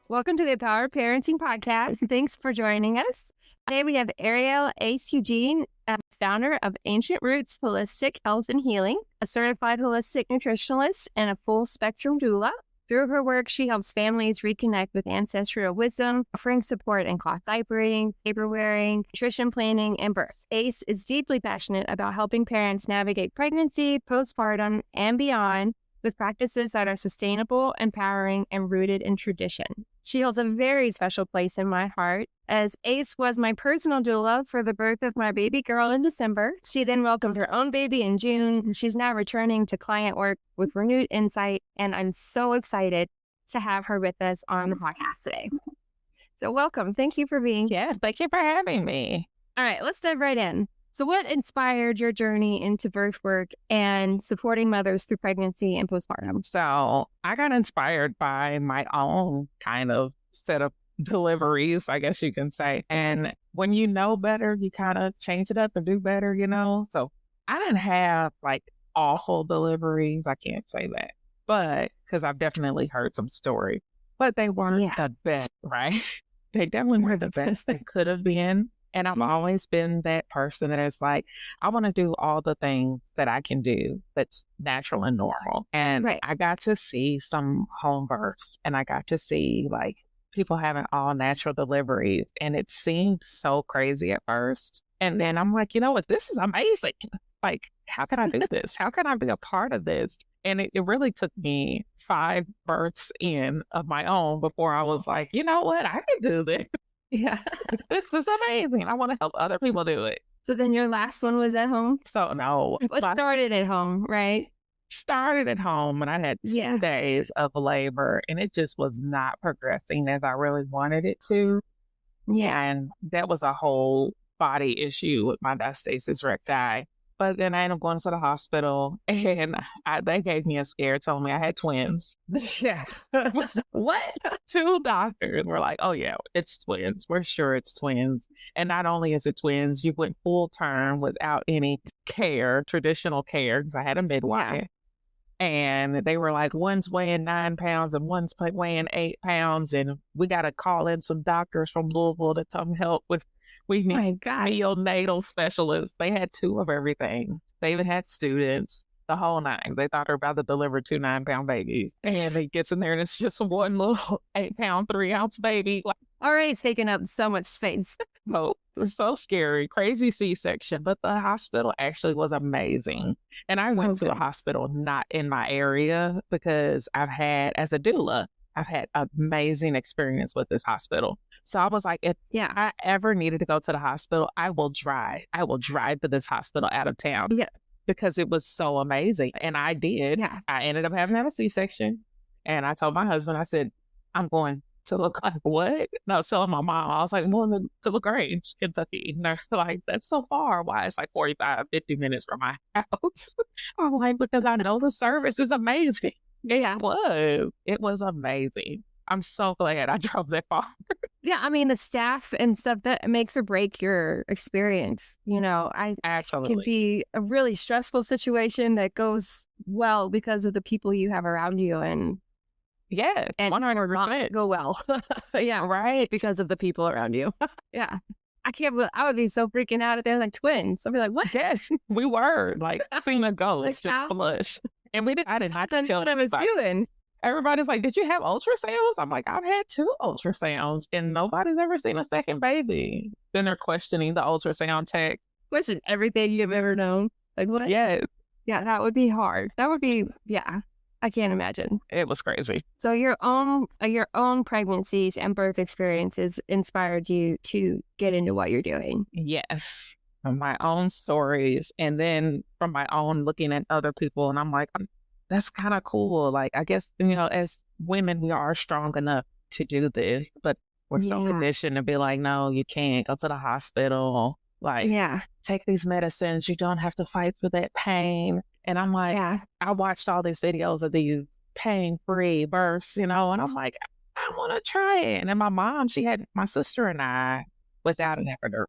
Welcome to the Power Parenting Podcast. Thanks for joining us. Today we have Arielle Eugene, founder of Ancient Roots Holistic Health and Healing, a certified holistic nutritionist, and a full spectrum doula. Through her work, she helps families reconnect with ancestral wisdom, offering support in cloth diapering, paper wearing, nutrition planning, and birth. ACE is deeply passionate about helping parents navigate pregnancy, postpartum, and beyond with practices that are sustainable, empowering, and rooted in tradition. She holds a very special place in my heart, as Ace was my personal doula for the birth of my baby girl in December. She then welcomed her own baby in June, and she's now returning to client work with renewed insight, and I'm so excited to have her with us on the podcast today. So welcome. Thank you for being here. Yes, thank you for having me. All right, let's dive right in. So what inspired your journey into birth work and supporting mothers through pregnancy and postpartum? So I got inspired by my own kind of set of deliveries, I guess you can say. And when you know better, you kind of change it up and do better, you know? So I didn't have like awful deliveries. I can't say that, but because I've definitely heard some stories, but they weren't the best, right? They definitely were the best they could have been. And I've always been that person that is like, I want to do all the things that I can do that's natural and normal. And I got to see some home births, and I got to see like people having all natural deliveries. And it seemed so crazy at first. And then I'm like, you know what? This is amazing. Like, how can I do this? How can I be a part of this? And it really took me 5 births in of my own before I was like, you know what? I can do this. Yeah. This is amazing. I want to help other people do it. So then your last one was at home? So no. It started at home, right? Started at home, and I had 2 days of labor, and it just was not progressing as I really wanted it to. Yeah. And that was a whole body issue with my diastasis recti. But then I ended up going to the hospital, and they gave me a scare, telling me I had twins. Yeah. What? 2 doctors were like, oh, yeah, it's twins. We're sure it's twins. And not only is it twins, you went full term without any care, traditional care, because I had a midwife. Yeah. And they were like, one's weighing 9 pounds and one's weighing 8 pounds. And we got to call in some doctors from Louisville to come help with. We need neonatal specialists. They had 2 of everything. They even had students, the whole 9. They thought they were about to deliver 2 9-pound babies. And he gets in there and it's just one little 8-pound, 3-ounce baby. Like, already taking up so much space. Oh, it was so scary. Crazy C-section. But the hospital actually was amazing. And I went to a hospital not in my area because as a doula, I've had amazing experience with this hospital. So I was like, if I ever needed to go to the hospital, I will drive. I will drive to this hospital out of town because it was so amazing. And I did. Yeah. I ended up having a C-section. And I told my husband, I said, I'm going to what? And I was telling my mom, I was like, I'm going to LaGrange, Kentucky. And they're like, that's so far. Why? It's like 45, 50 minutes from my house. I'm like, because I know the service is amazing. Yeah, it was amazing. I'm so glad I drove that far. Yeah, I mean, the staff and stuff, that makes or break your experience. You know, Absolutely. It can be a really stressful situation that goes well because of the people you have around you. And 100% go well. Yeah, right. Because of the people aroand you. Yeah. I would be so freaking out if they're like twins. I'd be like, what? Yes, we were like seeing a ghost like, just flush. And I didn't have to tell what I was doing. Everybody's like, did you have ultrasounds? I'm like, I've had 2 ultrasounds and nobody's ever seen a second baby. Then they're questioning the ultrasound tech. Question everything you've ever known. Like, what? Yes. Yeah, that would be hard. That would be, I can't imagine. It was crazy. So your own pregnancies and birth experiences inspired you to get into what you're doing. Yes. From my own stories, and then from my own looking at other people. And I'm like, that's kind of cool. Like, I guess, as women, we are strong enough to do this, but we're so conditioned to be like, no, you can't go to the hospital. Like, take these medicines. You don't have to fight for that pain. And I'm like, I watched all these videos of these pain-free births, and I'm like, I want to try it. And then my mom, she had my sister and I without an epidural.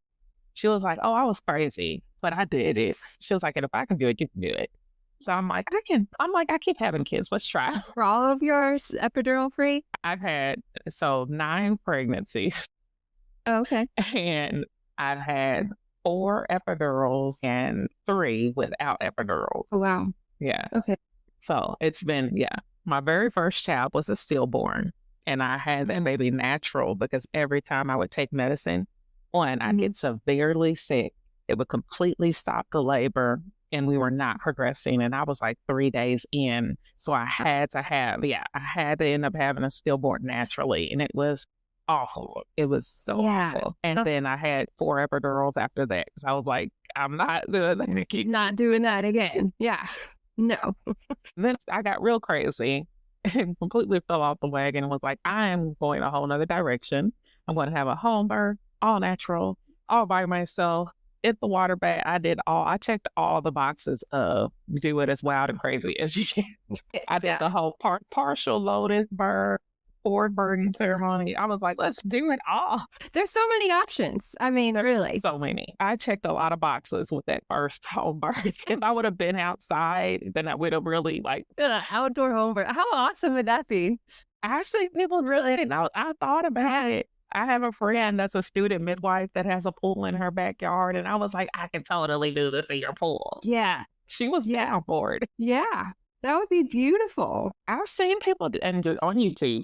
She was like, oh, I was crazy, but I did it. She was like, and if I can do it, you can do it. So I keep having kids. Let's try. Were all of yours epidural free? I've had, 9 pregnancies Oh, okay. and I've had 4 epidurals and 3 without epidurals. Oh, wow. Yeah. Okay. So it's been, my very first child was a stillborn, and I had that baby natural because every time I would take medicine, I'd get severely sick. It would completely stop the labor, and we were not progressing. And I was like 3 days in. So I had to end up having a stillborn naturally. And it was awful. It was so awful. And then I had 4 epidurals after that because I was like, I'm not doing that. Not doing that again. Yeah. No. Then I got real crazy and completely fell off the wagon and was like, I am going a whole nother direction. I'm going to have a home birth, all natural, all by myself, in the water bath. I checked all the boxes of do it as wild and crazy as you can. I did the whole partial lotus birth, forward birthing ceremony. I was like, let's do it all. There's so many options. I mean, really. So many. I checked a lot of boxes with that first home birth. If I would have been outside, then I would have really an outdoor home birth. How awesome would that be? Actually, people really didn't know. I thought about it. I have a friend that's a student midwife that has a pool in her backyard. And I was like, I can totally do this in your pool. Yeah. She was down for it. Yeah. That would be beautiful. I've seen people on YouTube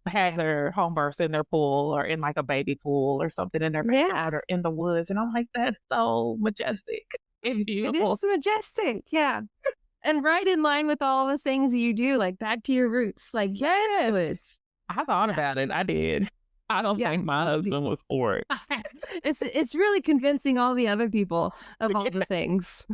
have their home births in their pool or in a baby pool or something in their backyard or in the woods. And I'm like, that's so majestic and beautiful. It is majestic. Yeah. And right in line with all the things you do, back to your roots. Yes. I thought about it. I did. I don't think my husband was for it. It's really convincing all the other people of all the things.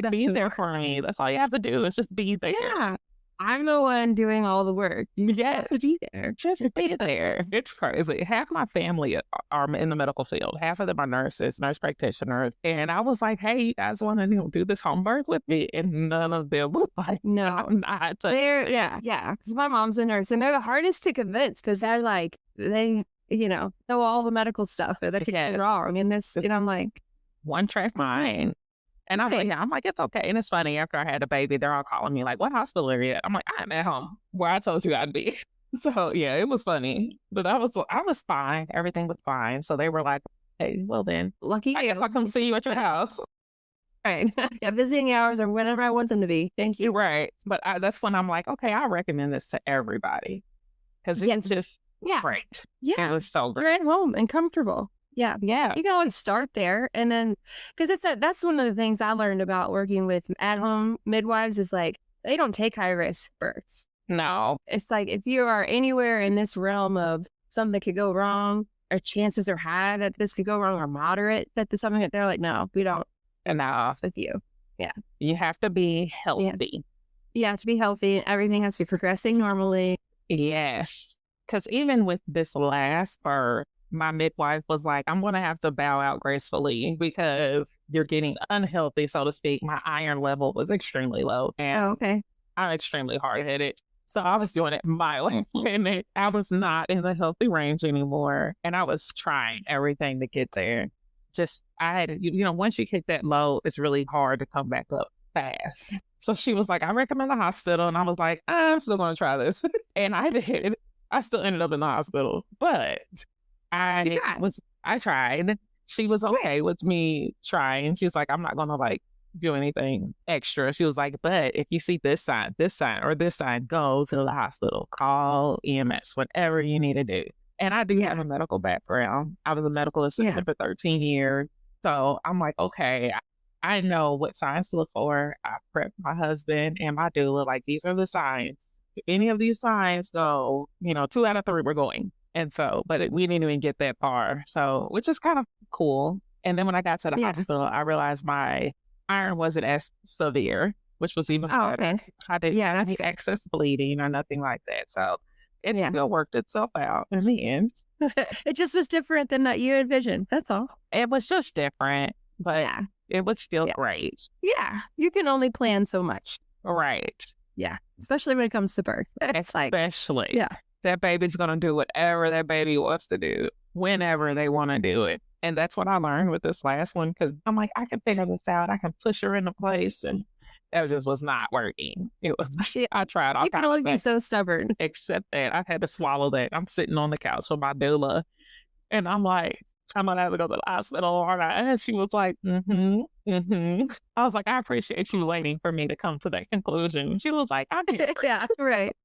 Be there for me. That's all you have to do is just be there. Yeah. I'm the one doing all the work. You have to be there. Just be there. It's crazy. Half my family are in the medical field. Half of them are nurses, nurse practitioners. And I was like, hey, you guys want to do this home birth with me? And none of them was like, no, I'm not. Yeah. Because my mom's a nurse and they're the hardest to convince because they're they know all the medical stuff that can go wrong. And this, I'm like, one track mind. And I was like, it's okay. And it's funny, after I had a baby, they're all calling me what hospital are you at? I'm like, I'm at home where I told you I'd be. So yeah, it was funny, but I was fine. Everything was fine. So they were like, hey, well then, lucky I guess I'll come see you at your house. Right. Yeah, visiting hours or whenever I want them to be. Thank you. Right. But that's when I'm like, okay, I recommend this to everybody because it's just great. Yeah. It was so great. You're at home and comfortable. Yeah. Yeah. You can always start there. And then, because that's one of the things I learned about working with at-home midwives is they don't take high-risk births. No. It's if you are anywhere in this realm of something could go wrong or chances are high that this could go wrong or moderate that there's something that they're like, no, we don't. No. With you. Yeah. You have to be healthy. Yeah. You have to be healthy and everything has to be progressing normally. Yes. Because even with this last birth, my midwife was like, I'm going to have to bow out gracefully because you're getting unhealthy, so to speak. My iron level was extremely low. And I'm extremely hard-headed. So I was doing it my way. And I was not in the healthy range anymore. And I was trying everything to get there. I had, once you hit that low, it's really hard to come back up fast. So she was like, I recommend the hospital. And I was like, I'm still going to try this. And I did. I still ended up in the hospital. But I tried. She was okay with me trying. She's like, I'm not going to do anything extra. She was like, but if you see this sign, or this sign, go to the hospital, call EMS, whatever you need to do. And I do have a medical background. I was a medical assistant for 13 years. So I'm like, okay, I know what signs to look for. I prepped my husband and my doula, these are the signs. If any of these signs go, 2 out of 3 we're going. And so, but we didn't even get that far. So, which is kind of cool. And then when I got to the hospital, I realized my iron wasn't as severe, which was even better. Okay. I didn't have any excess bleeding or nothing like that. So it still worked itself out in the end. It just was different than that you envisioned. That's all. It was just different, but it was still great. Yeah. You can only plan so much. Right. Yeah. Especially when it comes to birth. Especially. Yeah. That baby's going to do whatever that baby wants to do, whenever they want to do it. And that's what I learned with this last one, because I'm like, I can figure this out. I can push her into place and that just was not working. It was, I tried all You can kinds only of be things, so stubborn. except that I had to swallow that. I'm sitting on the couch with my doula, and I'm like, I'm gonna have to go to the hospital, aren't I? And she was like, I was like, I appreciate you waiting for me to come to that conclusion. She was like, I did. Yeah, right.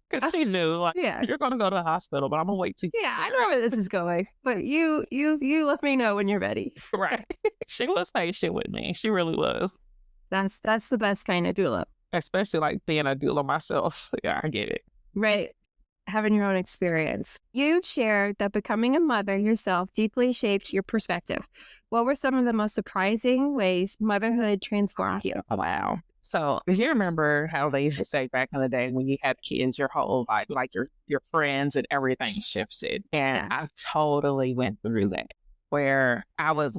Because she knew, like, Yeah. you're gonna go to the hospital, but I'm gonna wait till Yeah, I know where this is going. But you let me know when you're ready. right. She was patient with me. She really was. That's the best kind of doula. Especially like being a doula myself. Yeah, I get it. Right. Having your own experience. You shared that becoming a mother yourself deeply shaped your perspective. What were some of the most surprising ways motherhood transformed you? Oh, wow. So you remember how they used to say back in the day when you had kids, your whole life, like your friends and everything shifted. And I totally went through that where I was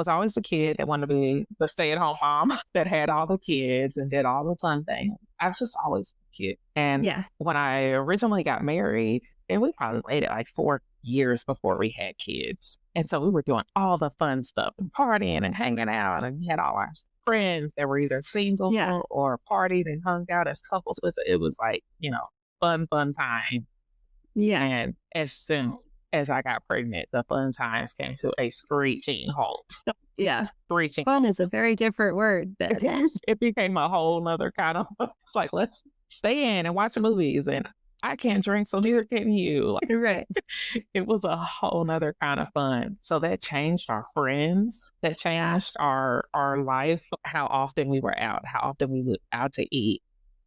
always the kid that wanted to be the stay-at-home mom that had all the kids and did all the fun things. I was just always a kid. And when I originally got married, and we probably waited like 4 years before we had kids. And so we were doing all the fun stuff and partying and hanging out. And we had all our friends that were either single or partied and hung out as couples with it. It was like, fun time. Yeah. And as soon as I got pregnant, the fun times came to a screeching halt. Yeah. Screeching. Fun is a very different word. It became a whole nother kind of, it's like, let's stay in and watch movies. And I can't drink, so neither can you. Like, right. It was a whole nother kind of fun. So that changed our friends. That changed our life, how often we were out, how often we went out to eat.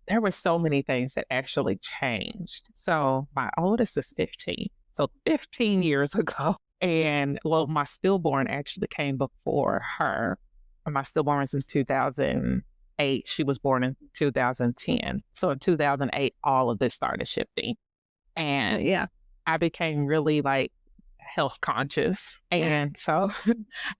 There were so many things that actually changed. So my oldest is 15. So 15 years ago. And my stillborn actually came before her. My stillborn was in 2008. She was born in 2010. So in 2008, all of this started shifting. And I became really like health conscious. And so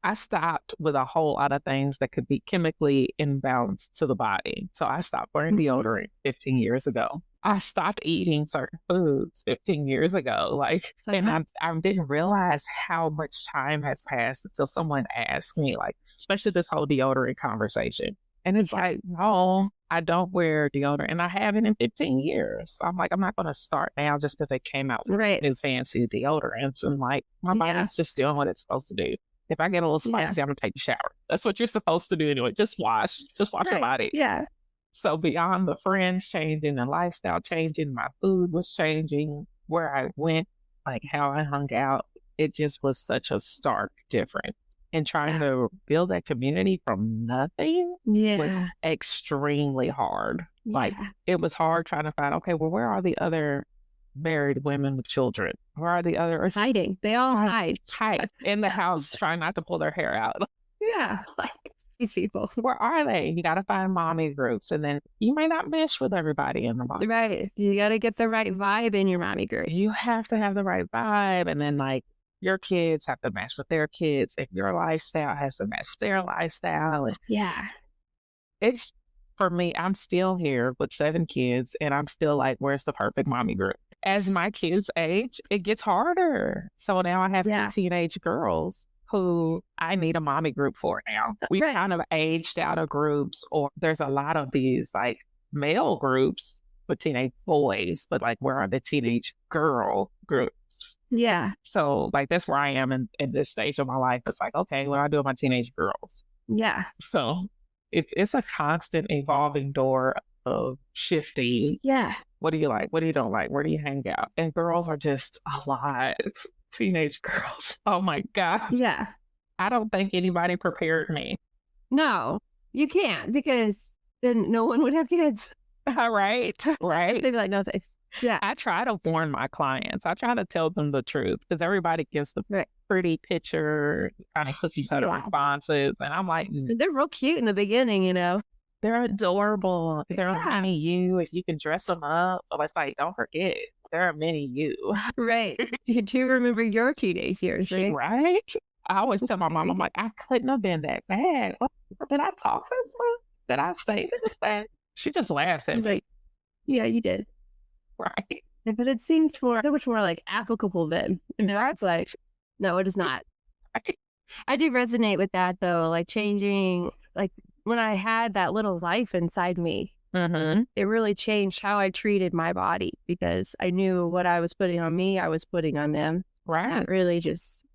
I stopped with a whole lot of things that could be chemically imbalanced to the body. So I stopped wearing deodorant 15 years ago. I stopped eating certain foods 15 years ago. And I didn't realize how much time has passed until someone asked me, like, especially this whole deodorant conversation. And it's like, no, I don't wear deodorant. And I haven't in 15 years. So I'm like, I'm not going to start now just because they came out with new fancy deodorants. And like, my body's just doing what it's supposed to do. If I get a little spicy, I'm going to take a shower. That's what you're supposed to do anyway. Just wash your body. Yeah. So beyond the friends changing, the lifestyle changing, my food was changing, where I went, like how I hung out, it just was such a stark difference. And trying to build that community from nothing was extremely hard. Like, it was hard trying to find, okay, well, where are the other married women with children? Where are the other? Hiding. They all hide in the house, trying not to pull their hair out. Yeah. Like, these people. Where are they? You got to find mommy groups. And then you may not mesh with everybody in the mommy. Right. You got to get the right vibe in your mommy group. You have to have the right vibe. And then, like, your kids have to match with their kids, and your lifestyle has to match their lifestyle. And it's, for me, I'm still here with 7 kids, and I'm still like, where's the perfect mommy group? As my kids age, it gets harder. So now I have 2 teenage girls who I need a mommy group for now. We kind of aged out of groups, or there's a lot of these like male groups with teenage boys, but like, where are the teenage girl groups? Yeah. So like, that's where I am in this stage of my life. It's like, okay, what do I do with my teenage girls? Yeah. So it's a constant evolving door of shifting. Yeah. What do you like? What do you don't like? Where do you hang out? And girls are just a lot. Teenage girls. Oh my gosh. Yeah. I don't think anybody prepared me. No, you can't, because then no one would have kids. Right. They'd be like, no thanks. Yeah. I try to warn my clients. I try to tell them the truth, because everybody gives the pretty picture, kind of cookie cutter responses. And I'm like, they're real cute in the beginning, you know. They're adorable. There are many you, if you can dress them up. But it's like, don't forget, there are many you. Right. You do remember your teenage years, right? Right. I always tell my mom, I'm like, I couldn't have been that bad. Did I talk this way? Did I say this bad? She just laughs at me. Like, yeah, you did. Right. But it seems so much more like applicable then. And that's like, no, it is not. I do resonate with that though, like changing, like when I had that little life inside me, it really changed how I treated my body because I knew what I was putting on me, I was putting on them. Right. That really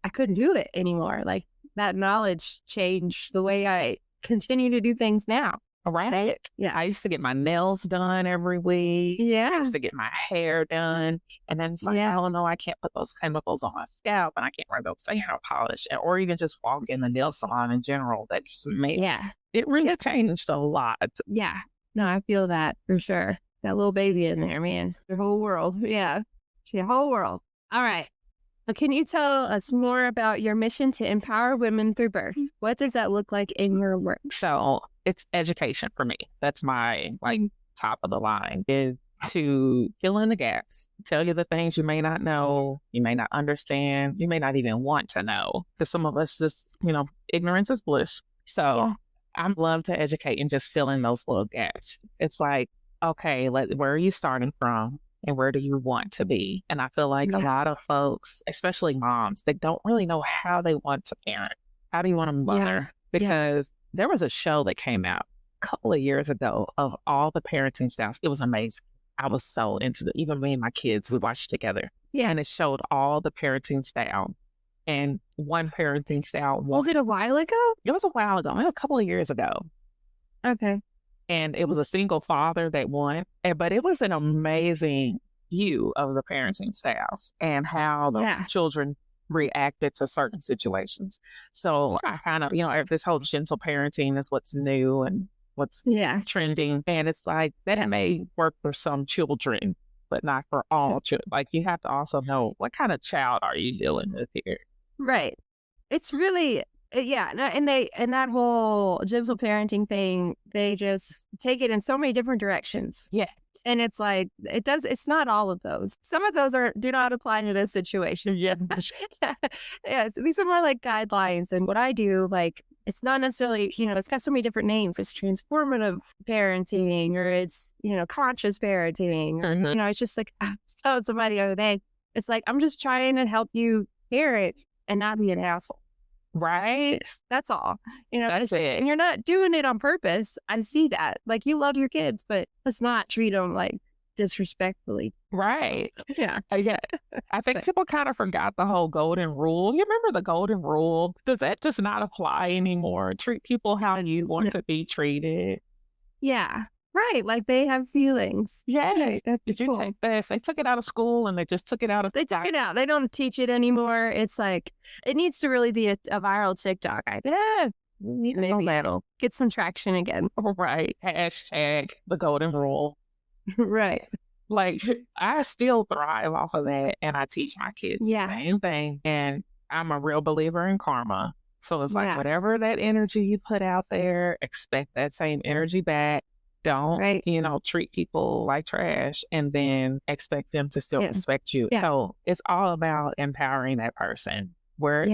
I couldn't do it anymore. Like that knowledge changed the way I continue to do things now. Right. Yeah. I used to get my nails done every week. I Yeah. used to get my hair done. And then it's like, oh no, I can't put those chemicals on my scalp and I can't wear those nail polish or even just walk in the nail salon in general. That's me. Yeah. It really changed a lot. Yeah. No, I feel that for sure. That little baby in there, man. The whole world. Yeah. The whole world. All right. So can you tell us more about your mission to empower women through birth? What does that look like in your work? So it's education for me. That's my top of the line is to fill in the gaps, tell you the things you may not know, you may not understand, you may not even want to know. Because some of us just, ignorance is bliss. So I love to educate and just fill in those little gaps. It's like, okay, where are you starting from? And where do you want to be? And I feel like a lot of folks, especially moms, they don't really know how they want to parent. How do you want to mother? Because there was a show that came out a couple of years ago of all the parenting styles. It was amazing. I was so into it. Even me and my kids, we watched together. Yeah. And it showed all the parenting style. And one parenting style. Was it a while ago? It was a while ago. A couple of years ago. Okay. And it was a single father that won. But it was an amazing view of the parenting styles and how the children reacted to certain situations. So I kind of, this whole gentle parenting is what's new and what's trending. And it's like that may work for some children, but not for all children. Like you have to also know what kind of child are you dealing with here. Right. It's really... and that whole gentle parenting thing, they just take it in so many different directions. Yeah. And it's like, it's not all of those. Some of those do not apply to this situation. Yeah. These are more like guidelines. And what I do, it's not necessarily, it's got so many different names. It's transformative parenting or it's, conscious parenting. Or, it's just like, I was telling somebody the other day, it's like, I'm just trying to help you parent and not be an asshole. Right. That's all. That's it. And you're not doing it on purpose. I see that. Like you love your kids, but let's not treat them disrespectfully. Right. Yeah. I think people kind of forgot the whole golden rule. You remember the golden rule? Does that just not apply anymore? Treat people how you want to be treated. Yeah. Right. Like they have feelings. Yeah. Right. Did you take this? They took it out of school and they just took it out of... They took it out. They don't teach it anymore. It's like, it needs to really be a viral TikTok. Maybe that'll get some traction again. Right. Hashtag the golden rule. Right. Like I still thrive off of that and I teach my kids the same thing. And I'm a real believer in karma. So it's like whatever that energy you put out there, expect that same energy back. Don't, treat people like trash and then expect them to still respect you. So it's all about empowering that person where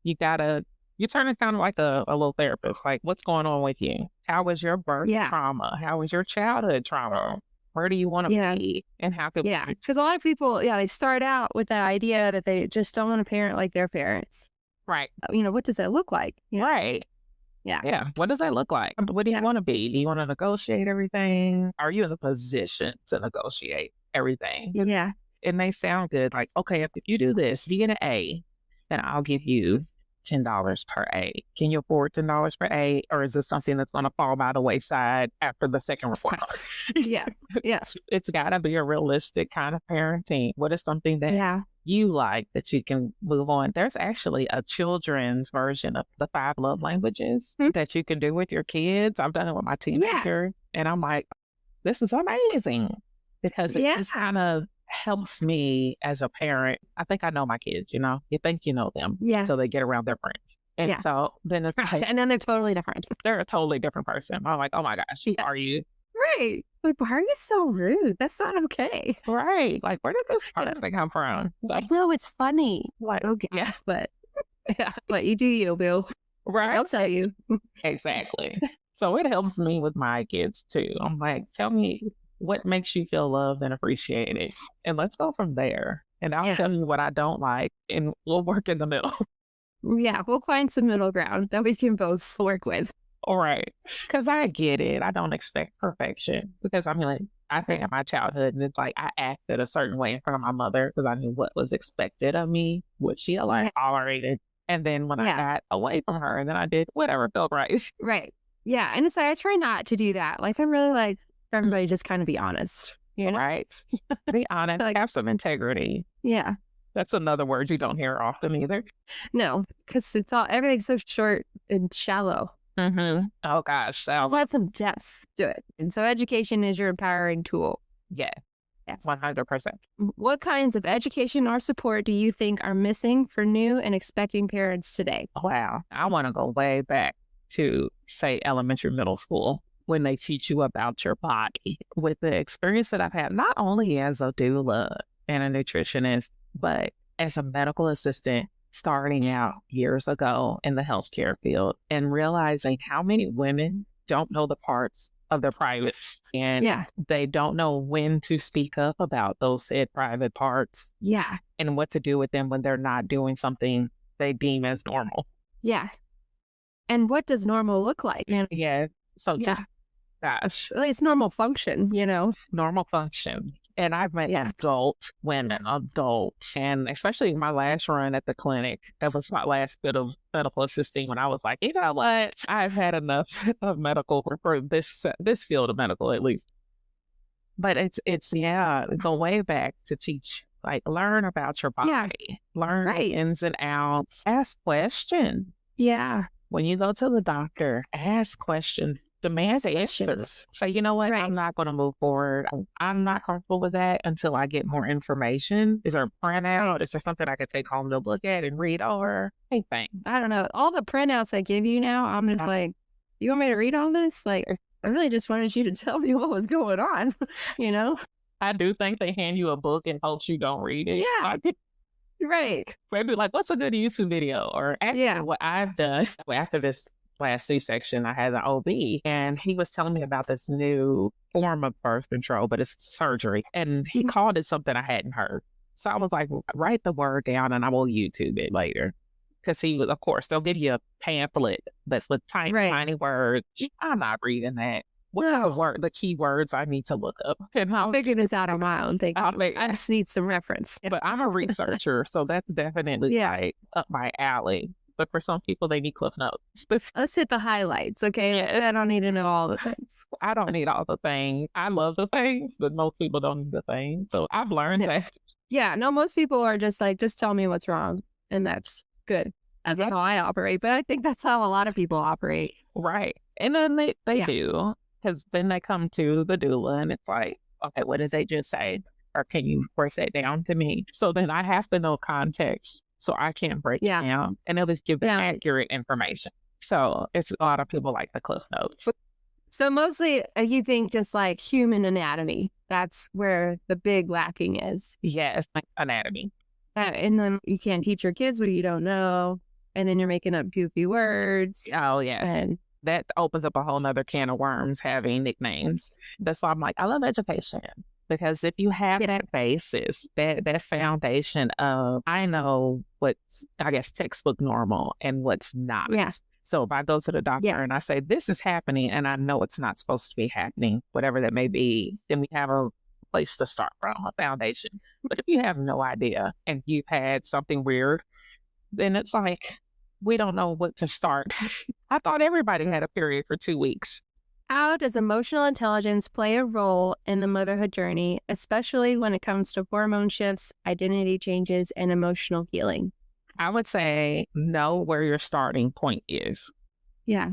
you turn it kind of like a little therapist. Like, what's going on with you? How was your birth trauma? How was your childhood trauma? Where do you want to be? And how could because a lot of people, they start out with the idea that they just don't want to parent like their parents. Right. What does that look like? Right. Yeah. What does that look like? What do you want to be? Do you want to negotiate everything? Are you in a position to negotiate everything? Yeah. It may sound good. Like, okay, if you do this, if you get an A, then I'll give you $10 per A. Can you afford $10 per A? Or is this something that's going to fall by the wayside after the second report card? Yeah. It's got to be a realistic kind of parenting. What is something that you like that you can move on? There's actually a children's version of the 5 love languages that you can do with your kids. I've done it with my teenagers and I'm like, this is amazing because it just kind of helps me as a parent. I think I know my kids, you think you know them. Yeah. So they get around their friends. And so then it's like, and then they're totally different. They're a totally different person. I'm like, oh my gosh, who are you? Right. Like, why are you so rude? That's not okay. Right. Like, where did this person come from? Like, no, it's funny. Like, okay. But you do you, Bill. Right. I'll tell you. Exactly. So it helps me with my kids too. I'm like, tell me what makes you feel loved and appreciated. And let's go from there. And I'll tell you what I don't like and we'll work in the middle. Yeah, we'll find some middle ground that we can both work with. All right. Because I get it. I don't expect perfection. Because I mean, like, I think of my childhood and it's like I acted a certain way in front of my mother because I knew what was expected of me, what she Yeah. tolerated. And then when I Yeah. got away from her, and then I did whatever felt right. Right. Yeah. And it's like, I try not to do that. Like, I'm really like, for everybody just kind of be honest, you know? Right. Be honest. Like, Have some integrity. yeah. That's another word you don't hear often either. No, because everything's so short and shallow. Mm-hmm. Oh gosh. Let's add some depth to it. And so education is your empowering tool. Yeah. Yes. 100%. What kinds of education or support do you think are missing for new and expecting parents today? Wow. I want to go way back to, say, elementary, middle school, when they teach you about your body. With the experience that I've had, not only as a doula and a nutritionist, but as a medical assistant starting out years ago in the healthcare field, and realizing how many women don't know the parts of their privates, and they don't know when to speak up about those said private parts. Yeah. And what to do with them when they're not doing something they deem as normal. Yeah. And what does normal look like? Yeah. So just, gosh. It's normal function, Normal function. And I've met adult women, and especially my last run at the clinic, that was my last bit of medical assisting, when I was like, you know what? I've had enough of medical for this field of medical, at least. But it's go way back to teach, like, learn about your body, learn the ins and outs, ask questions. Yeah. When you go to the doctor, ask questions, demand answers. Say, you know what? I'm not going to move forward. I'm not comfortable with that until I get more information. Is there a printout? Is there something I could take home to look at and read over? Anything. I don't know. All the printouts they give you now, I'm just like, you want me to read all this? Like, I really just wanted you to tell me what was going on, I do think they hand you a book in hopes you don't read it. Yeah. Right. Maybe like, what's a good YouTube video? Or what I've done after this last C-section, I had an OB, and he was telling me about this new form of birth control, but it's surgery. And he called it something I hadn't heard. So I was like, write the word down and I will YouTube it later. Because he was, of course, they'll give you a pamphlet that's with tiny words. I'm not reading that. What's the key words I need to look up? And I'll figure this out on my own. I just need some reference. But I'm a researcher, so that's definitely like up my alley. But for some people, they need cliff notes. Let's hit the highlights, okay? I don't need to know all the things. I don't need all the things. I love the things, but most people don't need the things. So I've learned that. Yeah, no, most people are just like, just tell me what's wrong. And that's good. That's how I operate. But I think that's how a lot of people operate. Right. And then they do. Because then they come to the doula and it's like, okay, what did they just say? Or can you break that down to me? So then I have to know context so I can break it down and at least give accurate information. So it's a lot of people like the cliff notes. So mostly you think just like human anatomy. That's where the big lacking is. Yes, like anatomy. And then you can't teach your kids what you don't know. And then you're making up goofy words. Oh, yeah. And that opens up a whole nother can of worms, having nicknames. That's why I'm like, I love education. Because if you have that basis, that foundation of, I know what's, I guess, textbook normal and what's not. Yes. So if I go to the doctor and I say, this is happening, and I know it's not supposed to be happening, whatever that may be, then we have a place to start from, a foundation. But if you have no idea and you've had something weird, then it's like, we don't know what to start. I thought everybody had a period for 2 weeks. How does emotional intelligence play a role in the motherhood journey, especially when it comes to hormone shifts, identity changes, and emotional healing? I would say know where your starting point is. Yeah.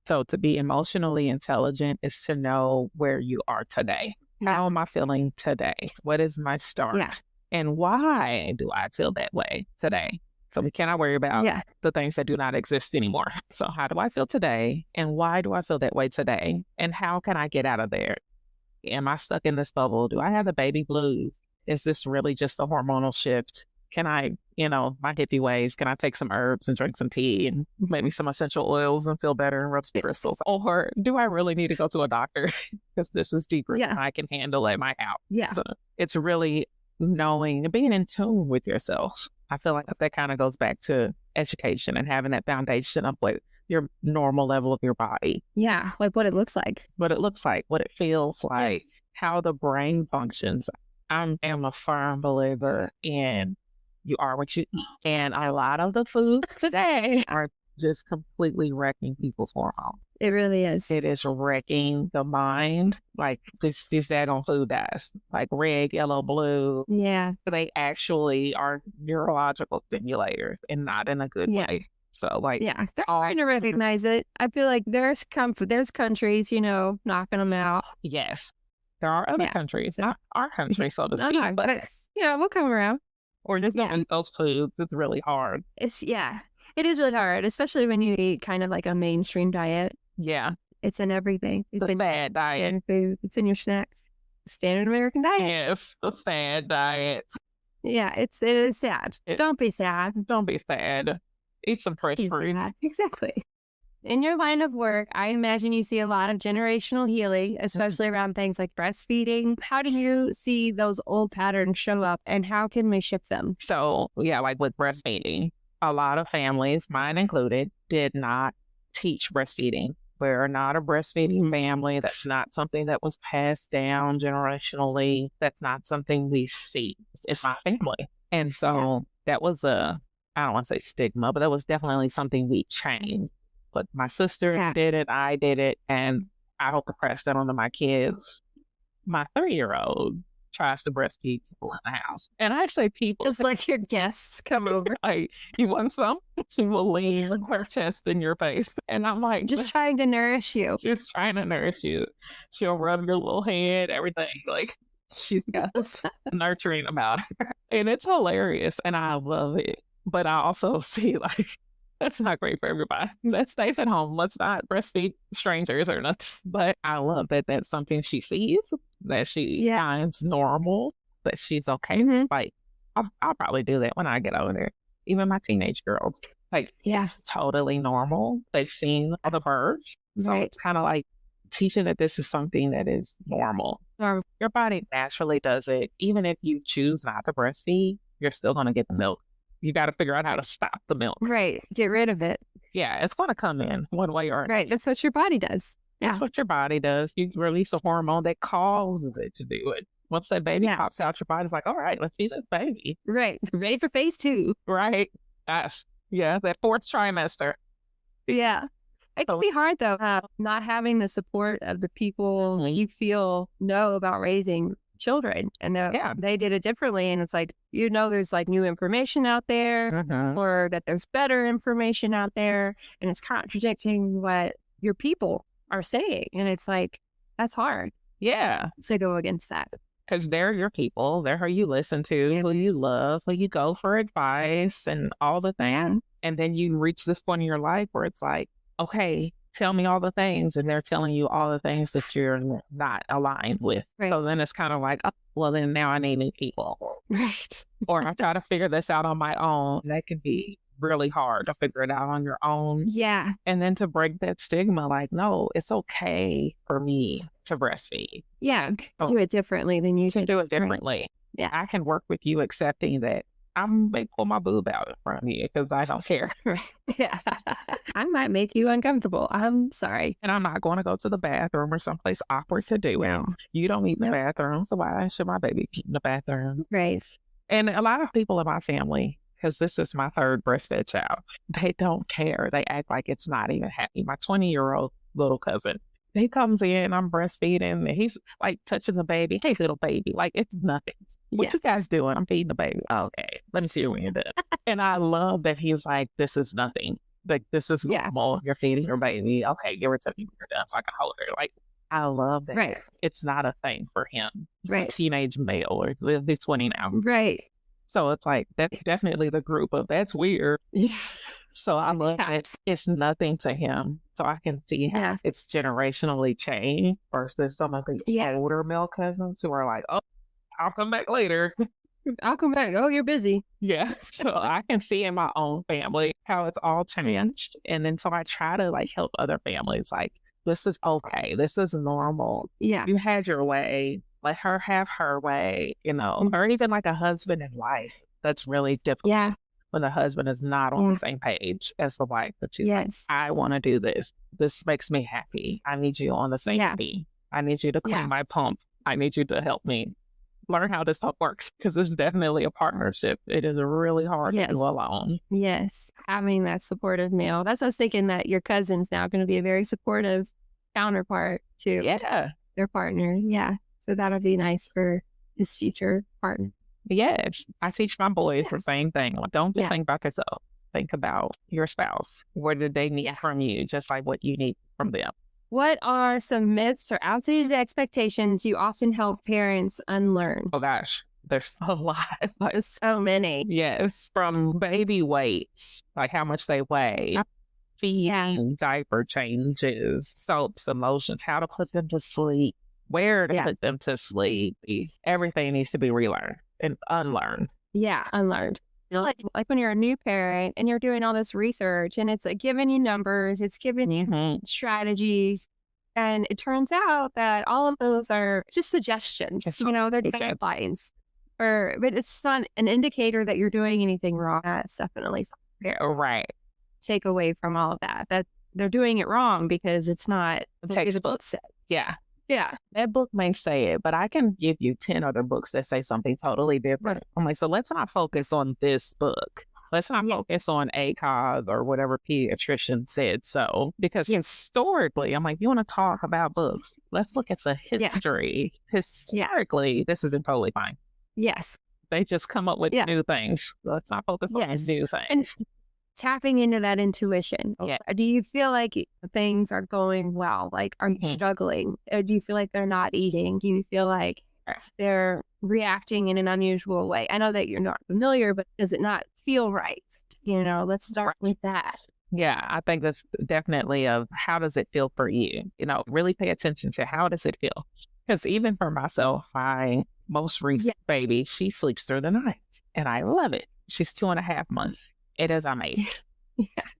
So to be emotionally intelligent is to know where you are today. How am I feeling today? What is my start? Yeah. And why do I feel that way today? So we cannot worry about the things that do not exist anymore. So how do I feel today? And why do I feel that way today? And how can I get out of there? Am I stuck in this bubble? Do I have the baby blues? Is this really just a hormonal shift? Can I, my hippie ways, can I take some herbs and drink some tea and maybe some essential oils and feel better and rub some crystals? Or do I really need to go to a doctor? Because this is deeper than I can handle at my house. Yeah. So it's really knowing and being in tune with yourself. I feel like that kind of goes back to education and having that foundation of what your normal level of your body. Yeah. Like what it looks like. What it looks like, what it feels like, how the brain functions. I am a firm believer in you are what you eat. And a lot of the foods today are just completely wrecking people's hormones. It really is. It is wrecking the mind. Like this daggone food dyes, like red, yellow, blue. Yeah. They actually are neurological stimulators and not in a good way. So like, they're hard to recognize it. I feel like there's countries, knocking them out. Yes. There are other countries, not our country, so to speak. No, but we'll come around. Or just don't eat those foods. It's really hard. It is really hard, especially when you eat kind of like a mainstream diet. Yeah. It's in everything. It's in fad diet. Food. It's in your snacks. Standard American diet. Yes, the fad diet. Yeah, it is sad. Don't be sad. Don't be sad. Eat some fresh fruit. Exactly. In your line of work, I imagine you see a lot of generational healing, especially around things like breastfeeding. How do you see those old patterns show up and how can we shift them? So, like with breastfeeding, a lot of families, mine included, did not teach breastfeeding. We're not a breastfeeding family. That's not something that was passed down generationally. That's not something we see. It's my family. And so that was I don't want to say stigma, but that was definitely something we changed. But my sister did it, I did it, and I hope to press that onto my kids. My 3-year-old tries to breastfeed people in the house. And I say people. Just like your guests come over. Like, you want some? She will lean her chest in your face. And I'm like, just trying to nourish you. Just trying to nourish you. She'll rub your little head, everything. Like, she's got this nurturing about her. And it's hilarious. And I love it. But I also see, like, that's not great for everybody. Let's stay at home. Let's not breastfeed strangers or nothing. But I love that that's something she sees, that she finds normal, that she's okay. Like, I'll probably do that when I get older. Even my teenage girls, like, it's totally normal. They've seen the birds. So it's kind of like teaching that this is something that is normal. Your body naturally does it. Even if you choose not to breastfeed, you're still going to get the milk. You got to figure out how to stop the milk. Right. Get rid of it. Yeah, it's going to come in one way or another. Right. That's what your body does. That's what your body does. You release a hormone that causes it to do it. Once that baby pops out, your body's like, all right, let's feed this baby. Right. Ready for phase 2. Right. Gosh. Yeah, that 4th trimester. Yeah. It can be hard, though, not having the support of the people you feel know about raising children, and they did it differently, and it's like, there's like new information out there, or that there's better information out there, and it's contradicting what your people are saying, and it's like, that's hard to go against that, because they're your people. They're who you listen to, who you love, who you go for advice and all the things. And then you reach this point in your life where it's like, okay, tell me all the things, and they're telling you all the things that you're not aligned with. Right. So then it's kind of like, oh, well, then now I need new people. Right. Or I try to figure this out on my own. That can be really hard to figure it out on your own. Yeah. And then to break that stigma, like, no, it's okay for me to breastfeed. Yeah. Do it differently than you do it differently. Right. Yeah. I can work with you accepting that I may pull my boob out in front of you because I don't care. Yeah. I might make you uncomfortable. I'm sorry. And I'm not going to go to the bathroom or someplace awkward to do it. You don't eat in the bathroom, so why should my baby eat in the bathroom? Right. And a lot of people in my family, because this is my 3rd breastfed child, they don't care. They act like it's not even happening. My 20-year-old little cousin, he comes in, I'm breastfeeding, and he's like touching the baby. Hey, little baby, like it's nothing. What you guys doing? I'm feeding the baby. Okay, let me see when you're done. And I love that he's like, this is nothing. Like, this is normal. You're feeding your baby. Okay, give her to me when you're done so I can hold her. Like, I love that. Right. It's not a thing for him. Right. Teenage male, or he's 20 now. Right. So it's like, that's definitely the group of, that's weird. Yeah. So I love that it's nothing to him. So I can see how it's generationally changed versus some of the older male cousins who are like, oh, I'll come back later. I'll come back. Oh, you're busy. Yeah. So I can see in my own family how it's all changed. And then so I try to like help other families. Like, this is okay. This is normal. Yeah. You had your way. Let her have her way, or even like a husband and wife. That's really difficult. Yeah. when the husband is not on the same page as the wife. But she's like, I want to do this. This makes me happy. I need you on the same team. I need you to clean my pump. I need you to help me learn how this stuff works, because it's definitely a partnership. It is really hard to do alone. Yes. Having that supportive male. That's what I was thinking, that your cousin's now going to be a very supportive counterpart to their partner. Yeah. So that'll be nice for his future partner. Yes. I teach my boys the same thing. Like, don't just think about yourself. Think about your spouse. What did they need from you? Just like what you need from them. What are some myths or outdated expectations you often help parents unlearn? Oh gosh, there's a lot. There's so many. Yes, from baby weights, like how much they weigh, feeding, diaper changes, soaps, and lotions, how to put them to sleep, where to put them to sleep. Everything needs to be relearned and unlearned. Yeah, unlearned. Like when you're a new parent and you're doing all this research and it's giving you numbers, it's giving you strategies. And it turns out that all of those are just suggestions. They're guidelines. But it's not an indicator that you're doing anything wrong. That's definitely something. Right. Take away from all of that. That they're doing it wrong because it's not the textbook said. Yeah. Yeah. That book may say it, but I can give you 10 other books that say something totally different. I'm like, so let's not focus on this book. Let's not focus on ACOG or whatever pediatrician said so. Because historically, I'm like, you want to talk about books? Let's look at the history. Historically, this has been totally fine. Yes. They just come up with new things. Let's not focus on new things. And tapping into that intuition. Do you feel like things are going well? Like, are you struggling? Or do you feel like they're not eating? Do you feel like they're reacting in an unusual way? I know that you're not familiar, but does it not feel right? Let's start with that. Yeah, I think that's definitely how does it feel for you? Really pay attention to how does it feel? Because even for myself, my most recent baby, she sleeps through the night and I love it. She's 2.5 months. It is amazing.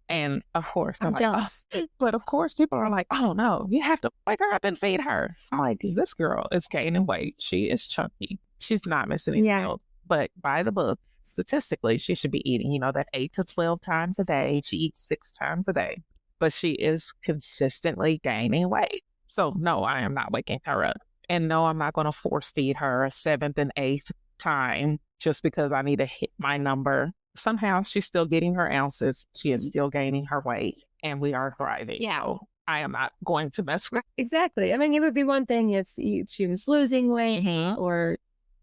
And of course, I'm jealous. But of course, people are like, oh no, you have to wake her up and feed her. I'm like, this girl is gaining weight. She is chunky. She's not missing any meals. But by the book, statistically, she should be eating, that 8 to 12 times a day. She eats 6 times a day. But she is consistently gaining weight. So no, I am not waking her up. And no, I'm not going to force feed her a 7th and 8th time just because I need to hit my number. Somehow she's still getting her ounces. She is still gaining her weight and we are thriving. Yeah. So I am not going to mess with. Exactly. I mean, it would be one thing if she was losing weight or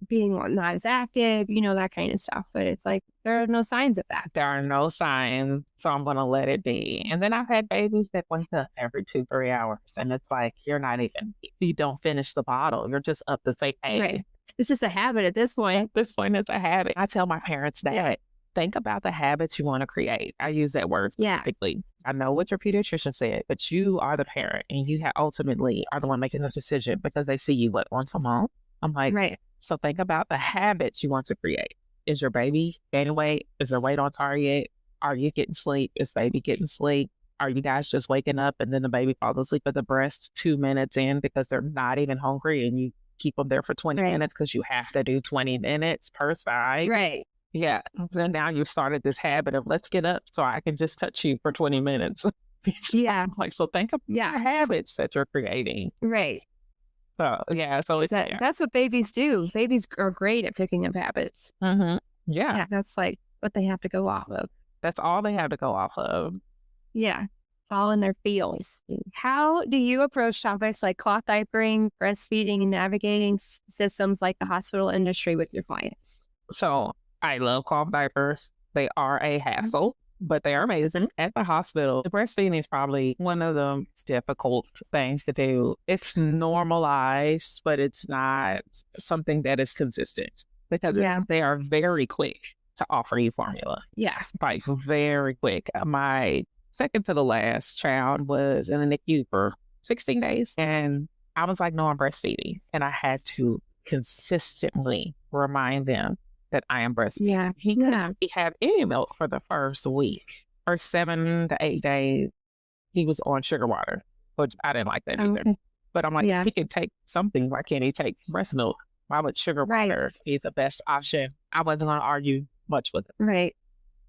being not as active, that kind of stuff. But it's like, there are no signs of that. There are no signs. So I'm going to let it be. And then I've had babies that wake up every 2-3 hours. And it's like, you don't finish the bottle. You're just up to say, hey. Right. It's just a habit at this point. At this point, it's a habit. I tell my parents that. Think about the habits you want to create. I use that word specifically. I know what your pediatrician said, but you are the parent and you ultimately are the one making the decision because they see you once a month. I'm like, so think about the habits you want to create. Is your baby gaining weight? Is their weight on target? Are you getting sleep? Is baby getting sleep? Are you guys just waking up and then the baby falls asleep at the breast 2 minutes in because they're not even hungry and you keep them there for 20 minutes because you have to do 20 minutes per side? Right. Yeah. Then now you've started this habit of let's get up so I can just touch you for 20 minutes. Yeah. So think of the habits that you're creating. Right. So, So that's what babies do. Babies are great at picking up habits. Yeah. That's like what they have to go off of. That's all they have to go off of. Yeah. It's all in their fields. How do you approach topics like cloth diapering, breastfeeding, and navigating systems like the hospital industry with your clients? So I love cloth diapers. They are a hassle, but they are amazing. At the hospital, the breastfeeding is probably one of the most difficult things to do. It's normalized, but it's not something that is consistent because they are very quick to offer you formula. Yeah. Like very quick. My second to the last child was in the NICU for 16 days. And I was like, no, I'm breastfeeding. And I had to consistently remind them that I am breastfeeding. Yeah. He couldn't have any milk for the first week. First 7 to 8 days, he was on sugar water, which I didn't like that either. But I'm like, he can take something. Why can't he take breast milk? Why would sugar water be the best option? I wasn't going to argue much with him. Right.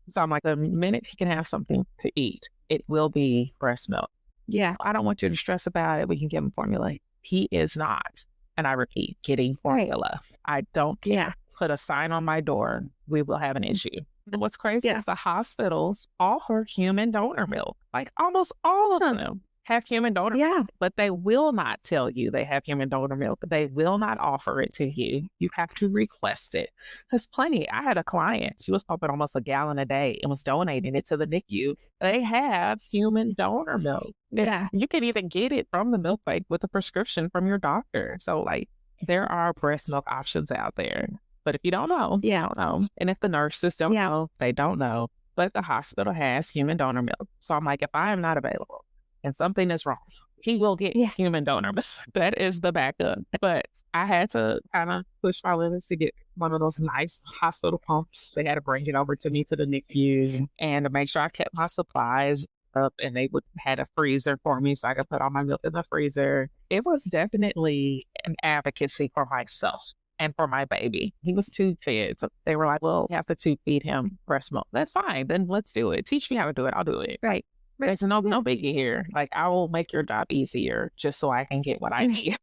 So I'm like, the minute he can have something to eat, it will be breast milk. Yeah. I don't want you to stress about it. We can give him formula. He is not. And I repeat, getting formula. I don't care. Yeah. Put a sign on my door. We will have an issue. And what's crazy is the hospitals offer human donor milk. Like almost all of them have human donor milk, but they will not tell you they have human donor milk. They will not offer it to you. You have to request it. Because I had a client, she was pumping almost a gallon a day and was donating it to the NICU. They have human donor milk. Yeah. You can even get it from the milk bank with a prescription from your doctor. So like there are breast milk options out there. But if you don't know, you don't know. And if the nurses don't know, they don't know. But the hospital has human donor milk. So I'm like, if I am not available and something is wrong, he will get human donor milk. That is the backup. But I had to kind of push my limits to get one of those nice hospital pumps. They had to bring it over to me to the NICU and to make sure I kept my supplies up, and they had a freezer for me so I could put all my milk in the freezer. It was definitely an advocacy for myself and for my baby. He was tube fed. So they were like, well, we have to tube feed him breast milk. That's fine. Then let's do it. Teach me how to do it. I'll do it. Right. There's no biggie here. Like, I will make your job easier just so I can get what I need.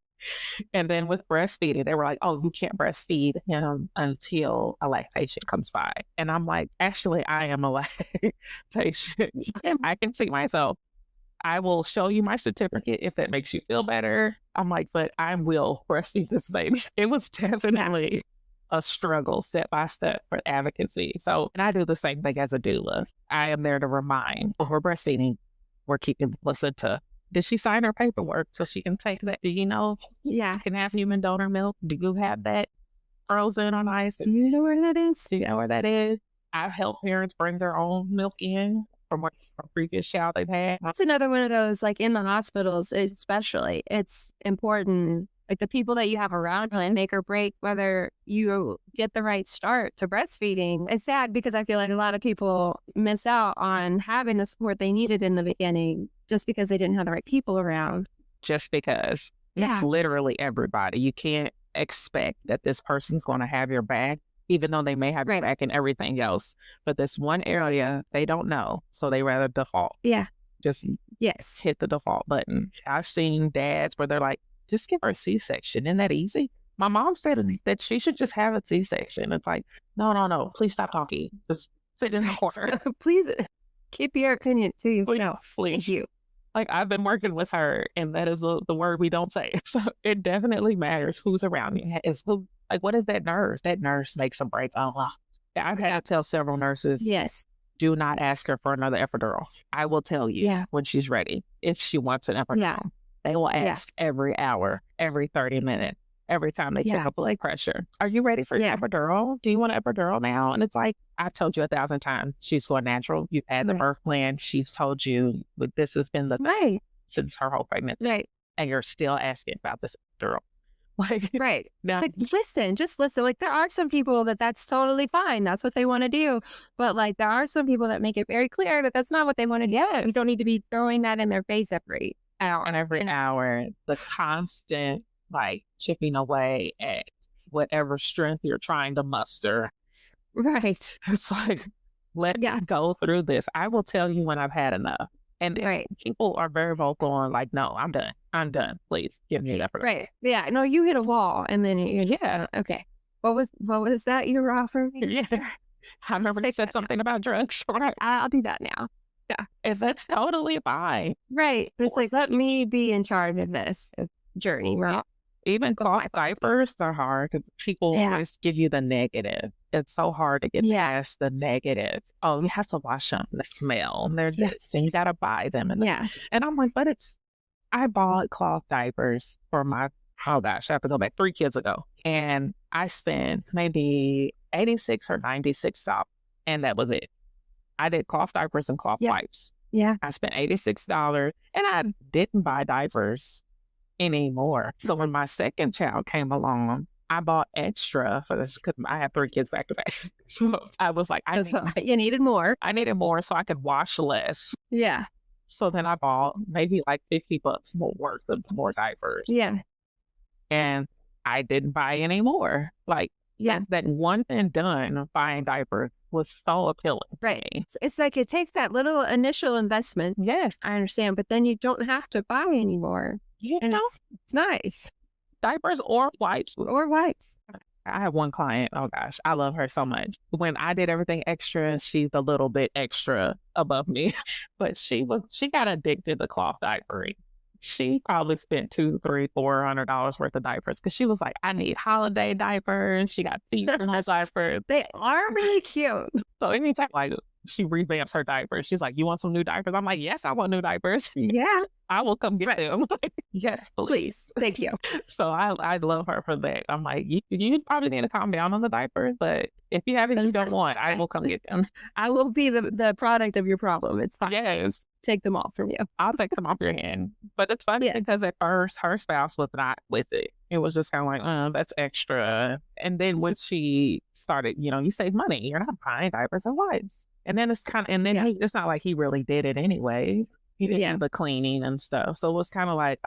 And then with breastfeeding, they were like, oh, you can't breastfeed him until a lactation comes by. And I'm like, actually, I am a lactation. I can see myself. I will show you my certificate if that makes you feel better. I'm like, but I will breastfeed this baby. It was definitely a struggle step by step for advocacy. So, and I do the same thing as a doula. I am there to remind when we're breastfeeding, we're keeping listen to, did she sign her paperwork so she can take that? Do you know? Yeah. Can have human donor milk? Do you have that frozen on ice? Do you know where that is? Do you know where that is? I've helped parents bring their own milk in from a previous child they've had. That's another one of those, like in the hospitals, especially, it's important. Like the people that you have around can make or break whether you get the right start to breastfeeding. It's sad because I feel like a lot of people miss out on having the support they needed in the beginning just because they didn't have the right people around. Just because. It's literally everybody. You can't expect that this person's going to have your back, even though they may have your back in everything else. But this one area, they don't know. So they rather default. Yeah. Just hit the default button. I've seen dads where they're like, just give her a C-section. Isn't that easy? My mom said that she should just have a C-section. It's like, no. Please stop talking. Just sit in the corner. Please keep your opinion to yourself. Please. Thank you. Like, I've been working with her, and that is the word we don't say. So it definitely matters who's around you. What is that nurse? That nurse makes a break. Oh, wow. I've had to tell several nurses, do not ask her for another epidural. I will tell you when she's ready, if she wants an epidural. Yeah. They will ask every hour, every 30 minutes, every time they check up blood pressure. Are you ready for an epidural? Do you want an epidural now? And it's like, I've told you 1,000 times, she's going natural. You've had the birth plan. She's told you that this has been the since her whole pregnancy. Right. And you're still asking about this epidural. Like, Now, it's like, just listen. Like, there are some people that's totally fine. That's what they want to do. But like, there are some people that make it very clear that that's not what they want to do. You don't need to be throwing that in their face every hour. And every hour, the constant, like, chipping away at whatever strength you're trying to muster. Right. It's like, let me go through this. I will tell you when I've had enough. And people are very vocal on like, no, I'm done. I'm done. Please give me that. Right. Yeah. No, you hit a wall and then you're just, okay. What was that you were offering me? Yeah. I remember you said something about drugs. Right. I'll do that now. Yeah. And that's totally fine. Right. But it's like, let me be in charge of this journey, right? Even cloth diapers are hard because people always give you the negative. It's so hard to get past the negative. Oh, you have to wash them. The smell. And they're this, and you got to buy them. And and I'm like, but I bought cloth diapers for my, oh gosh, I have to go back 3 kids ago. And I spent maybe $86 or $96. And that was it. I did cloth diapers and cloth wipes. Yeah. I spent $86 and I didn't buy diapers anymore. So when my second child came along, I bought extra for this because I have 3 kids back to back. So I was like, you needed more. I needed more so I could wash less. Yeah. So then I bought maybe like $50 more worth of more diapers. Yeah. And I didn't buy any more. Like, that one and done of buying diapers was so appealing. Right. It's like it takes that little initial investment. Yes. I understand, but then you don't have to buy anymore. And it's nice. Diapers or wipes. Or wipes. I have one client. Oh gosh, I love her so much. When I did everything extra, she's a little bit extra above me, but she got addicted to cloth diapering. She probably spent $200, $300, $400 worth of diapers because she was like, I need holiday diapers. She got seasonal diapers. They are really cute. So anytime like she revamps her diapers, she's like, you want some new diapers? I'm like, yes, I want new diapers. Yeah. I will come get them. Yes, please. Thank you. So I love her for that. I'm like, you probably need to calm down on the diapers, but if you have any you don't want, I will come get them. I will be the product of your problem. It's fine. Yes. Take them off from you. I'll take them off your hand. But it's funny because at first her spouse was not with it. It was just kind of like, that's extra. And then when she started, you save money. You're not buying diapers and wipes. And then it's it's not like he really did it anyway. He did the cleaning and stuff. So it was kind of like,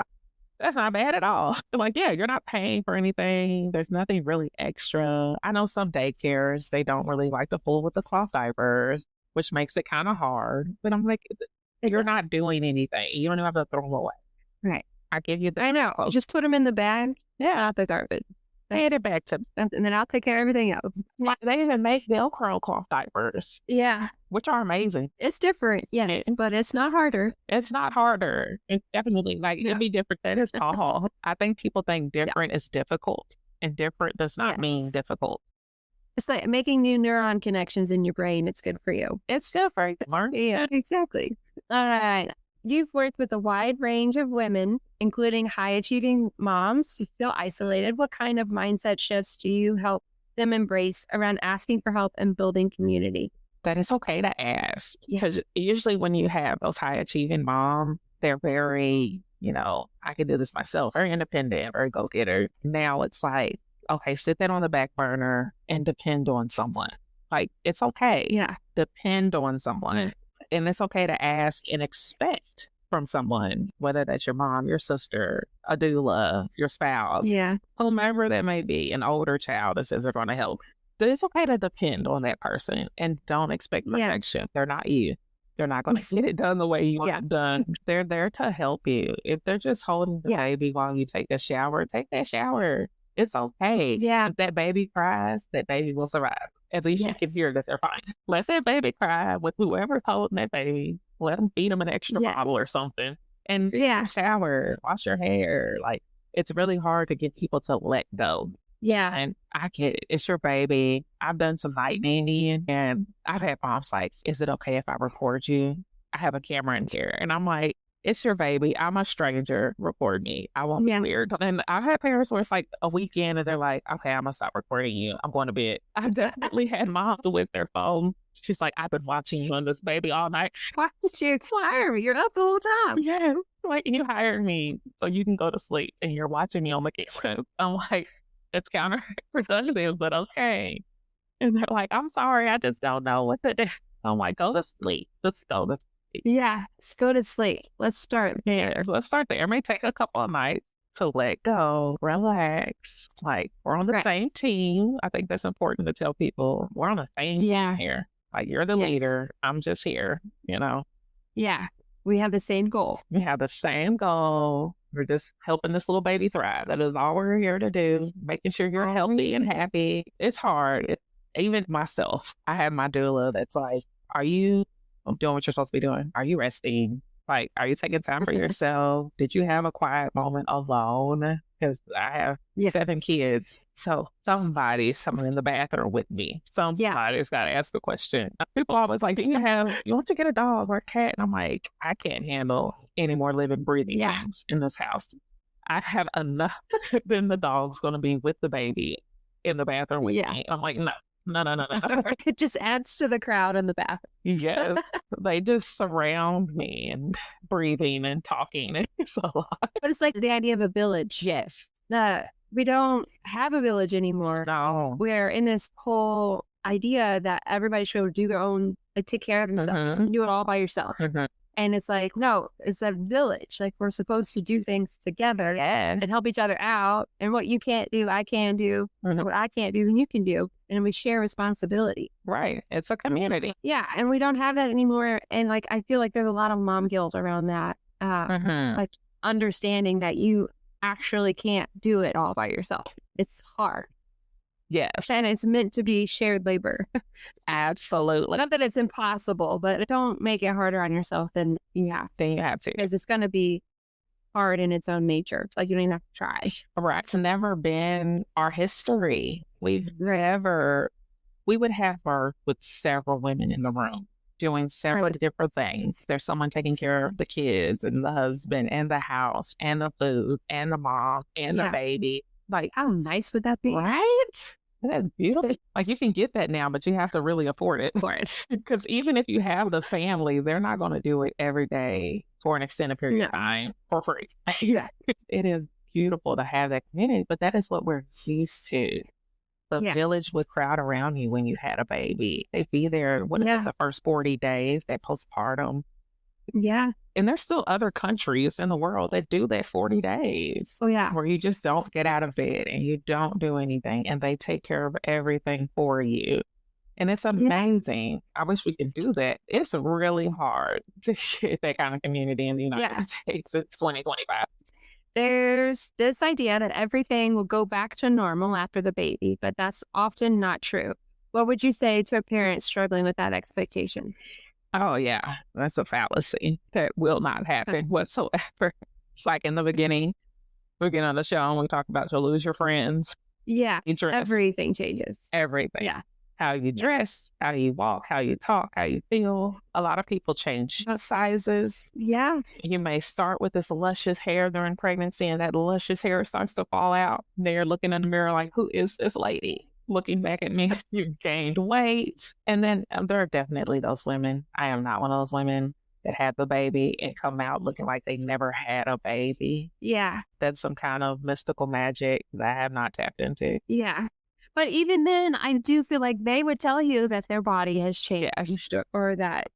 that's not bad at all. Like, yeah, you're not paying for anything. There's nothing really extra. I know some daycares, they don't really like to fool with the cloth diapers, which makes it kind of hard. But I'm like, you're not doing anything. You don't even have to throw them away. Right. I give you I know. Just put them in the bag. Yeah. Not the garbage. Hand it back to them. And then I'll take care of everything else. They even make Velcro cloth diapers. Yeah. Which are amazing. It's different, yes, but it's not harder. It's not harder. It's definitely it'd be different. That is all. I think people think different is difficult, and different does not mean difficult. It's like making new neuron connections in your brain. It's good for you. It's good for you. Yeah, exactly. All right. You've worked with a wide range of women, including high-achieving moms who feel isolated. What kind of mindset shifts do you help them embrace around asking for help and building community? That it's okay to ask. Because usually when you have those high-achieving moms, they're very, I can do this myself, very independent, very go-getter. Now it's like, okay, sit that on the back burner and depend on someone. Like, it's okay. Yeah. Depend on someone. And it's okay to ask and expect from someone, whether that's your mom, your sister, a doula, your spouse, whomever that may be, an older child that says they're going to help. It's okay to depend on that person and don't expect perfection. They're not you. They're not going to get it done the way you want it done. They're there to help you. If they're just holding the baby while you take a shower, take that shower. It's okay. Yeah. If that baby cries, that baby will survive. At least you can hear that they're fine. Let that baby cry with whoever's holding that baby. Let them feed them an extra bottle or something. And shower, wash your hair. Like, it's really hard to get people to let go. Yeah. And I get it. It's your baby. I've done some night nannying, and I've had moms like, is it okay if I record you? I have a camera in here. And I'm like, it's your baby. I'm a stranger. Record me. I won't be weird. And I've had parents where it's like a weekend and they're like, okay, I'm going to stop recording you. I'm going to bed. I've definitely had moms with their phone. She's like, I've been watching you on this baby all night. Why did you hire me? You're up the whole time. Yeah. Like, you hired me so you can go to sleep and you're watching me on the camera. I'm like, it's counterproductive, but okay. And they're like, I'm sorry. I just don't know what to do. I'm like, go to sleep. Just go to sleep. Yeah, let's go to sleep. Let's start there. Let's start there. It may take a couple of nights to let go, relax. Like, we're on the same team. I think that's important to tell people. We're on the same team here. Like, you're the leader. I'm just here, Yeah, we have the same goal. We have the same goal. We're just helping this little baby thrive. That is all we're here to do. Making sure you're healthy and happy. It's hard. Even myself, I have my doula that's like, are you doing what you're supposed to be doing? Are you resting? Like, are you taking time for yourself? Did you have a quiet moment alone? Because I have 7 kids. So somebody's in the bathroom with me. Somebody's got to ask the question. People always like, you want to get a dog or a cat? And I'm like, I can't handle any more living, breathing things in this house. I have enough. Then the dog's going to be with the baby in the bathroom with me. I'm like, no. It just adds to the crowd in the bathroom. Yes. They just surround me and breathing and talking. It's a lot. But it's like the idea of a village. Yes. We don't have a village anymore. No. We're in this whole idea that everybody should do their own, like, take care of themselves and do it all by yourself. And it's like, no, it's a village. Like, we're supposed to do things together and help each other out. And what you can't do, I can do. What I can't do, then you can do. and we share responsibility. Right. It's a community. Yeah. And we don't have that anymore. And like, I feel like there's a lot of mom guilt around that. Like understanding that you actually can't do it all by yourself. It's hard. Yes. And it's meant to be shared labor. Absolutely. Not that it's impossible, but don't make it harder on yourself than you have. Then you have to. Because it's going to be hard in its own nature. It's like you don't even have to try. Right. It's never been our history. We would have birth with several women in the room doing several different things. There's someone taking care of the kids and the husband and the house and the food and the mom and the baby. Like, how nice would that be? Right? That's beautiful. Like, you can get that now, but you have to really afford it. Because even if you have the family, they're not going to do it every day for an extended period of time for free. It is beautiful to have that community, but that is what we're used to. The village would crowd around you when you had a baby. They'd be there, the first 40 days, that postpartum. Yeah. And there's still other countries in the world that do that 40 days. Oh, yeah. Where you just don't get out of bed and you don't do anything and they take care of everything for you. And it's amazing. I wish we could do that. It's really hard to get that kind of community in the United States in 2025. There's this idea that everything will go back to normal after the baby, but that's often not true. What would you say to a parent struggling with that expectation? Oh, yeah. That's a fallacy. That will not happen whatsoever. It's like in the beginning of the show, and we talk about you'll lose your friends. Yeah. Everything changes. Everything. Yeah. How you dress, how you walk, how you talk, how you feel. A lot of people change sizes. Yeah. You may start with this luscious hair during pregnancy, and that luscious hair starts to fall out. They're looking in the mirror like, who is this lady? Looking back at me, you've gained weight. And then there are definitely those women. I am not one of those women that had the baby and come out looking like they never had a baby. Yeah. That's some kind of mystical magic that I have not tapped into. Yeah. But even then, I do feel like they would tell you that their body has changed or that,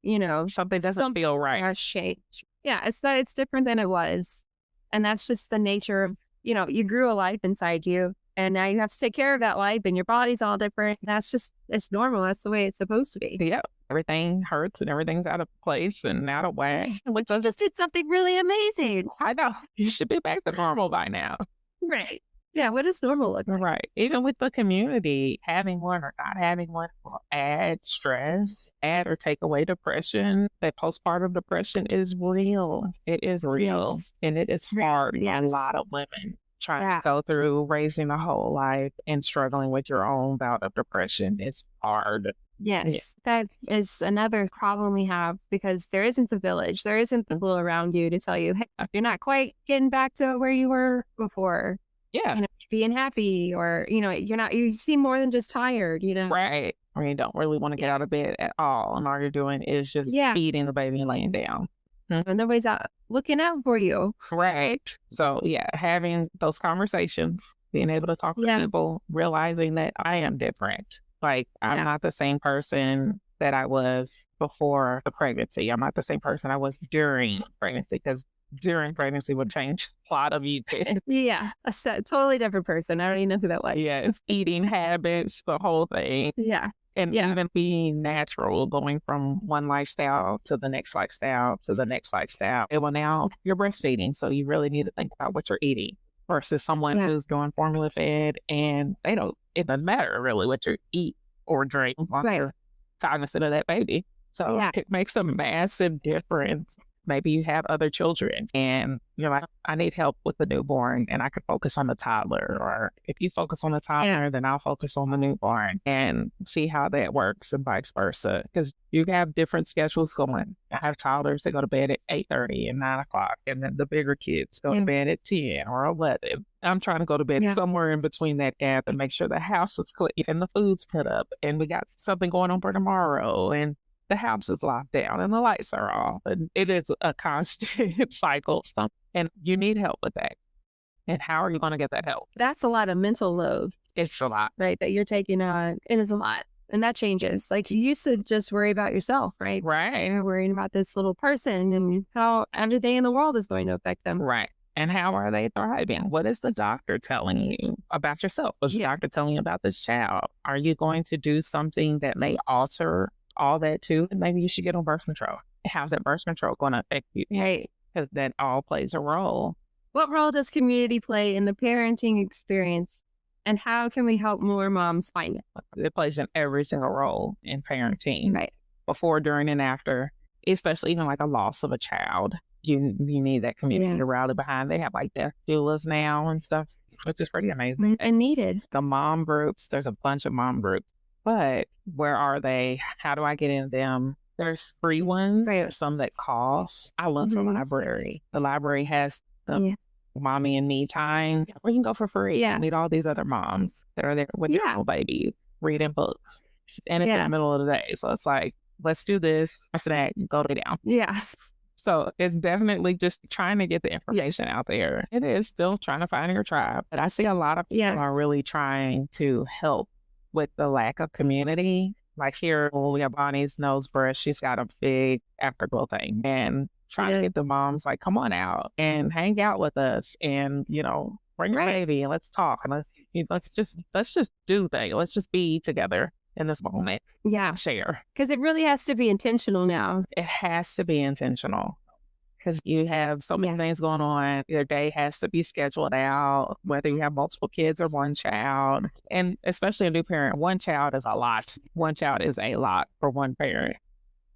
something doesn't feel right. Has changed. Yeah. It's different than it was. And that's just the nature of, you grew a life inside you. And now you have to take care of that life and your body's all different. It's normal. That's the way it's supposed to be. Yeah. Everything hurts and everything's out of place and out of whack. Which just did something really amazing. I know. You should be back to normal by now. Right. Yeah. What does normal look like? Right. Even with the community, having one or not having one will add stress, add or take away depression. That postpartum depression is real. It is real. Yes. And it is hard for a lot of women. Trying to go through raising a whole life and struggling with your own bout of depression is hard. Yes, that is another problem we have because there isn't the village. There isn't people around you to tell you, hey, you're not quite getting back to where you were before. Yeah. Being happy or, you seem more than just tired, Right. Or you don't really want to get out of bed at all. And all you're doing is just feeding the baby and laying down. And nobody's out looking out for you. Right. So, having those conversations, being able to talk to people, realizing that I am different. Like, I'm not the same person that I was before the pregnancy. I'm not the same person I was during pregnancy because during pregnancy would change a lot of you too. Yeah. A totally different person. I don't even know who that was. Yeah. Eating habits, the whole thing. Yeah. And even being natural, going from one lifestyle to the next lifestyle to the next lifestyle. Well, now you're breastfeeding, so you really need to think about what you're eating versus someone who's going formula fed and it doesn't matter really what you eat or drink while you're cognizant of that baby. So it makes a massive difference. Maybe you have other children and you're like, I need help with the newborn and I could focus on the toddler. Or if you focus on the toddler, then I'll focus on the newborn and see how that works and vice versa. Because you have different schedules going. I have toddlers that go to bed at 8:30 and 9 o'clock. And then the bigger kids go to bed at 10 or 11. I'm trying to go to bed somewhere in between that gap and make sure the house is clean and the food's put up and we got something going on for tomorrow. And the house is locked down and the lights are off. And it is a constant cycle. And you need help with that. And how are you going to get that help? That's a lot of mental load. It's a lot. Right. That you're taking on. It is a lot. And that changes. Like you used to just worry about yourself, right? Right. You're worrying about this little person and how everything in the world is going to affect them. Right. And how are they thriving? What is the doctor telling you about yourself? What's the doctor telling you about this child? Are you going to do something that may alter all that too? And maybe you should get on birth control. How's that birth control going to affect you? Right. Because that all plays a role. What role does community play in the parenting experience? And how can we help more moms find it? It plays in every single role in parenting. Right. Before, during, and after, especially even like a loss of a child. You need that community to rally behind. They have like death doulas now and stuff, which is pretty amazing. And needed. The mom groups, there's a bunch of mom groups, but where are they? How do I get in them? There's free ones. There's some that cost. I love the library. The library has the mommy and me time where you can go for free. Yeah. Meet all these other moms that are there with their little babies, reading books. And it's in the middle of the day. So it's like, let's do this. I said, go lay down. Yes. So it's definitely just trying to get the information out there. It is still trying to find your tribe. But I see a lot of people are really trying to help with the lack of community. Like here, when we have Bonnie's nose brush, she's got a big afterglow thing. And trying to get the moms like, come on out and hang out with us and, you know, bring your baby and let's talk. And let's just do things. Let's just be together in this moment. Yeah. Share. Because it really has to be intentional now. It has to be intentional because you have so many things going on. Your day has to be scheduled out, whether you have multiple kids or one child. And especially a new parent, one child is a lot. One child is a lot for one parent,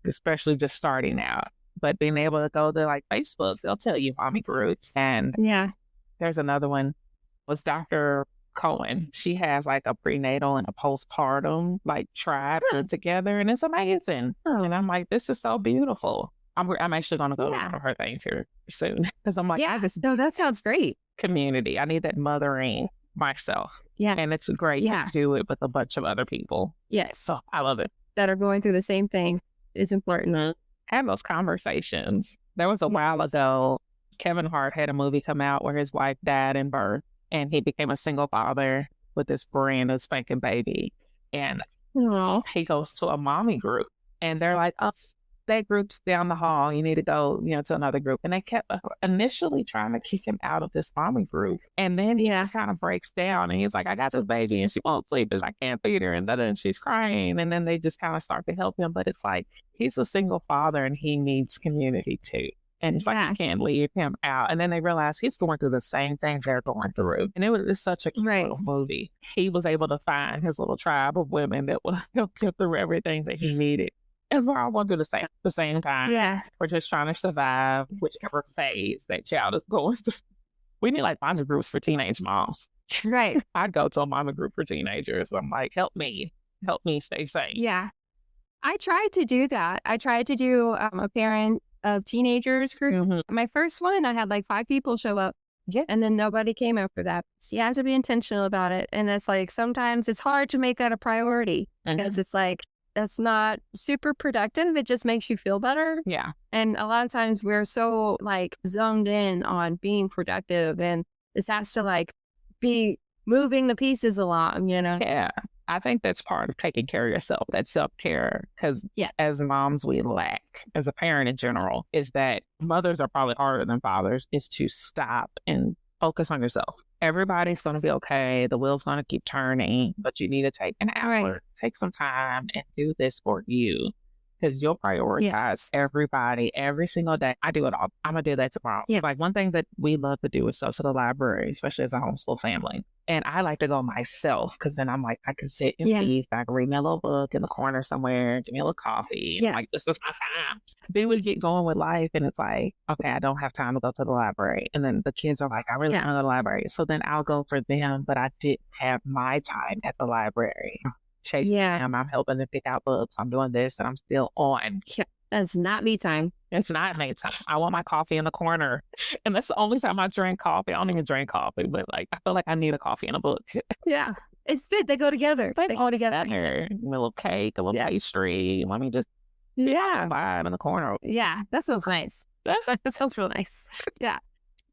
especially just starting out. But being able to go to like Facebook, they'll tell you mommy groups. And there's another one. Was Dr. Cohen. She has like a prenatal and a postpartum like tribe put together, and it's amazing. And I'm like, this is so beautiful. I'm actually going to go to one of her things here soon because I'm like, no, that sounds great. Community. I need that mothering myself. Yeah, and it's great to do it with a bunch of other people. Yes, so I love it. That are going through the same thing. It's important. Have those conversations. There was a while ago, Kevin Hart had a movie come out where his wife died in birth. And he became a single father with this brand new spanking baby. And he goes to a mommy group. And they're like, oh, that group's down the hall. You need to go, to another group. And they kept initially trying to kick him out of this mommy group. And then he just kind of breaks down. And he's like, I got this baby and she won't sleep. And I can't feed her. And then she's crying. And then they just kind of start to help him. But it's like, he's a single father and he needs community too. And it's like, you can't leave him out. And then they realize he's going through the same things they're going through. And it's such a cute little movie. He was able to find his little tribe of women that will help him through everything that he needed. As we're all going through the same time. Yeah. We're just trying to survive whichever phase that child is going through. We need like mommy groups for teenage moms. Right. I'd go to a mommy group for teenagers. I'm like, help me stay safe. Yeah. I tried to do that. I tried to do a parent of teenagers group. My first one, I had like 5 people show up. Yeah. And then nobody came after that. So you have to be intentional about it. And it's like, sometimes it's hard to make that a priority because it's like, that's not super productive. It just makes you feel better. Yeah. And a lot of times we're so like zoned in on being productive, and this has to like be moving the pieces along, Yeah. I think that's part of taking care of yourself, that self-care, because as moms, we lack, as a parent in general, is that mothers are probably harder than fathers, is to stop and focus on yourself. Everybody's going to be okay. The wheel's going to keep turning, but you need to take an hour, take some time and do this for you. Because you'll prioritize everybody every single day. I do it all. I'm going to do that tomorrow. Yeah. Like one thing that we love to do is go to the library, especially as a homeschool family. And I like to go myself because then I'm like, I can sit in peace. I can read my little book in the corner somewhere, give me a little coffee. Yeah. Like, this is my time. Then we get going with life and it's like, okay, I don't have time to go to the library. And then the kids are like, I really want to go to the library. So then I'll go for them, but I didn't have my time at the library. Chasing them. I'm helping them pick out books. I'm doing this and I'm still on. Yeah, that's not me time. It's not me time. I want my coffee in the corner. And that's the only time I drink coffee. I don't even drink coffee, but like, I feel like I need a coffee and a book. Yeah. It's fit. They go together. They go together. A little cake, a little pastry. Let me just vibe in the corner. Yeah. That sounds nice. That sounds real nice. Yeah.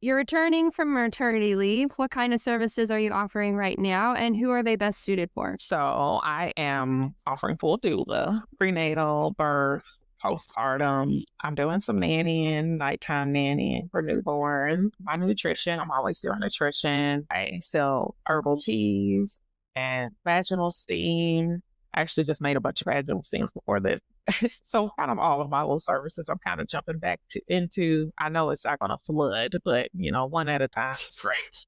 You're returning from maternity leave. What kind of services are you offering right now, and who are they best suited for? So I am offering full doula, prenatal, birth, postpartum. I'm doing some nannying, nighttime nannying for newborn. My nutrition, I'm always doing nutrition. I sell herbal teas and vaginal steam. I actually just made a bunch of vaginal steams before this. So kind of all of my little services I'm kind of jumping back into. I know it's not going to flood, but one at a time is great.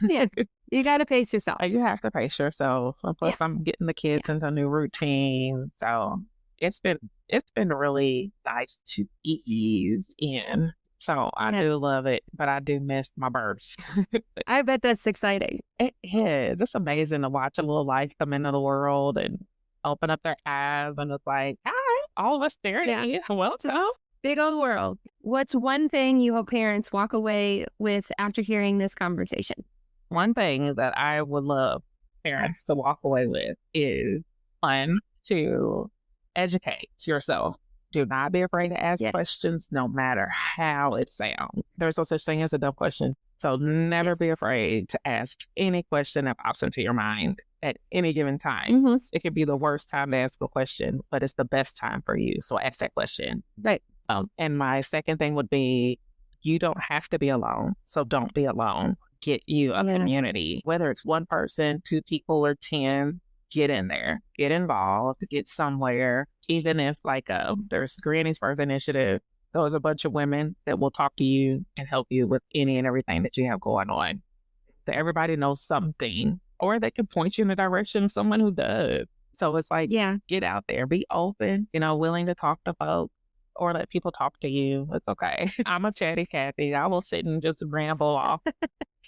Yeah, you got to pace yourself. You have to pace yourself. And plus, I'm getting the kids into a new routine. So it's been really nice to ease in. So I do love it, but I do miss my births. I bet that's exciting. It is. It's amazing to watch a little life come into the world and open up their eyes, and it's like, hi, all of us staring at you. Welcome. Big old world. What's one thing you hope parents walk away with after hearing this conversation? One thing that I would love parents to walk away with is one, to educate yourself. Do not be afraid to ask questions, no matter how it sounds. There's no such thing as a dumb question. So never be afraid to ask any question that pops into your mind at any given time. It could be the worst time to ask a question, but it's the best time for you. So ask that question. Right. And my second thing would be, you don't have to be alone. So don't be alone. Get you a community, whether it's one person, 2 people, or 10. Get in there, get involved, get somewhere. Even if there's Granny's Birth Initiative, there's a bunch of women that will talk to you and help you with any and everything that you have going on. That everybody knows something, or they can point you in the direction of someone who does. So it's like, get out there, be open, willing to talk to folks or let people talk to you. It's okay. I'm a chatty Cathy. I will sit and just ramble off.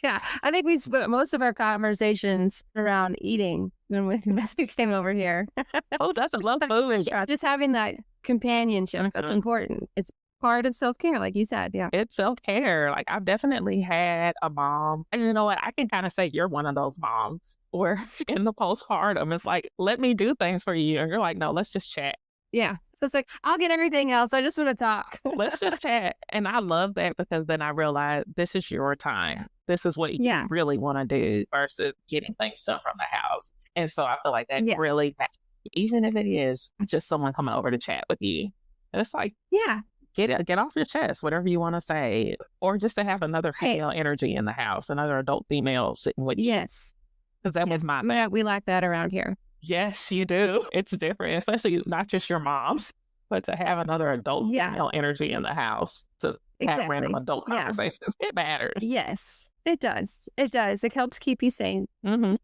Yeah, I think we spent most of our conversations around eating when we came over here. Oh, that's a love food. Just having that companionship, that's important. It's part of self-care, like you said. Yeah, it's self-care. Like, I've definitely had a mom, and you know what? I can kind of say you're one of those moms where in the postpartum, it's like, let me do things for you. And you're like, no, let's just chat. Yeah. So it's like, I'll get everything else. I just want to talk. Let's just chat. And I love that, because then I realize this is your time. This is what you really want to do versus getting things done from the house. And so I feel like that really, even if it is just someone coming over to chat with you, it's like, get off your chest, whatever you want to say, or just to have another female energy in the house, another adult female sitting with you. Yes. Because that was my we lack that around here. Yes, you do. It's different, especially not just your moms, but to have another adult female energy in the house to have random adult conversations. It matters. Yes, it does. It does. It helps keep you sane. 100%.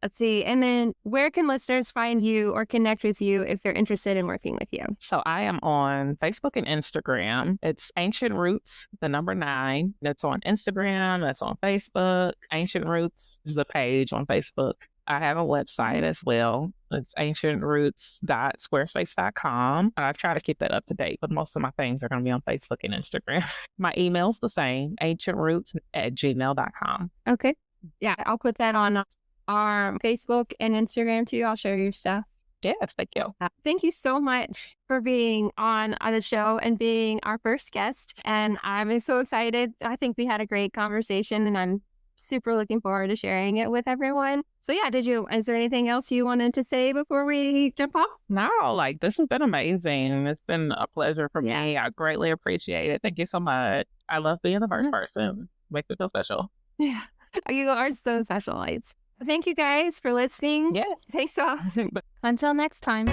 Let's see. And then where can listeners find you or connect with you if they're interested in working with you? So I am on Facebook and Instagram. It's Ancient Roots, the number 9. That's on Instagram. That's on Facebook. Ancient Roots is a page on Facebook. I have a website as well. It's ancientroots.squarespace.com. I try to keep that up to date, but most of my things are going to be on Facebook and Instagram. My email's the same, ancientroots@gmail.com. Okay. Yeah, I'll put that on our Facebook and Instagram too. I'll show your stuff. Yes, thank you. Thank you so much for being on the show and being our first guest. And I'm so excited. I think we had a great conversation, and I'm super looking forward to sharing it with everyone. So yeah, is there anything else you wanted to say before we jump off? No, this has been amazing. It's been a pleasure for me. I greatly appreciate it. Thank you so much. I love being the first person. Makes me feel special. Yeah, you are so special. Thank you guys for listening. Yeah. Thanks all. Until next time.